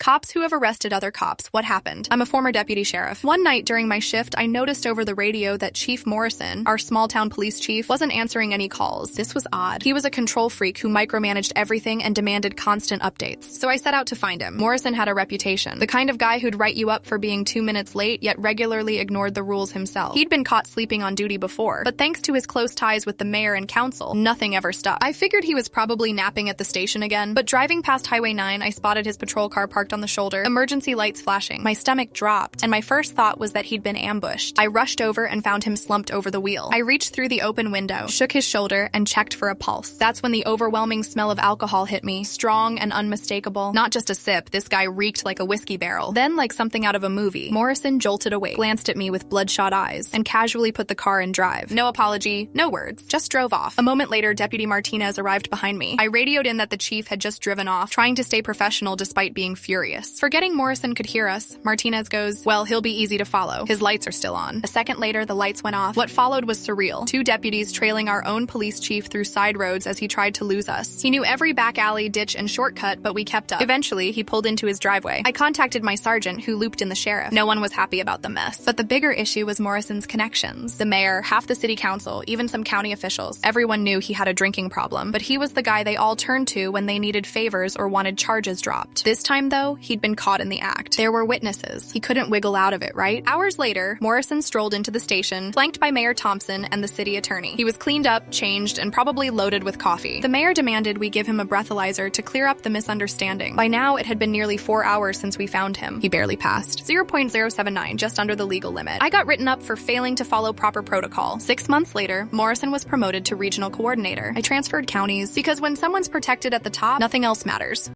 Cops who have arrested other cops. What happened? I'm a former deputy sheriff. One night during my shift, I noticed over the radio that Chief Morrison, our small-town police chief, wasn't answering any calls. This was odd. He was a control freak who micromanaged everything and demanded constant updates. So I set out to find him. Morrison had a reputation. The kind of guy who'd write you up for being 2 minutes late, yet regularly ignored the rules himself. He'd been caught sleeping on duty before, but thanks to his close ties with the mayor and council, nothing ever stuck. I figured he was probably napping at the station again, but driving past Highway 9, I spotted his patrol car parked on the shoulder, emergency lights flashing. My stomach dropped, and my first thought was that he'd been ambushed. I rushed over and found him slumped over the wheel. I reached through the open window, shook his shoulder, and checked for a pulse. That's when the overwhelming smell of alcohol hit me, strong and unmistakable. Not just a sip, this guy reeked like a whiskey barrel. Then, like something out of a movie, Morrison jolted awake, glanced at me with bloodshot eyes, and casually put the car in drive. No apology, no words, just drove off. A moment later, Deputy Martinez arrived behind me. I radioed in that the chief had just driven off, trying to stay professional despite being furious. Forgetting Morrison could hear us, Martinez goes, "Well, he'll be easy to follow. His lights are still on." A second later, the lights went off. What followed was surreal. 2 deputies trailing our own police chief through side roads as he tried to lose us. He knew every back alley, ditch, and shortcut, but we kept up. Eventually, he pulled into his driveway. I contacted my sergeant, who looped in the sheriff. No one was happy about the mess. But the bigger issue was Morrison's connections. The mayor, half the city council, even some county officials. Everyone knew he had a drinking problem, but he was the guy they all turned to when they needed favors or wanted charges dropped. This time, though, he'd been caught in the act. There were witnesses. He couldn't wiggle out of it, right? Hours later, Morrison strolled into the station, flanked by Mayor Thompson and the city attorney. He was cleaned up, changed, and probably loaded with coffee. The mayor demanded we give him a breathalyzer to clear up the misunderstanding. By now, it had been nearly 4 hours since we found him. He barely passed. 0.079, just under the legal limit. I got written up for failing to follow proper protocol. 6 months later, Morrison was promoted to regional coordinator. I transferred counties because when someone's protected at the top, nothing else matters.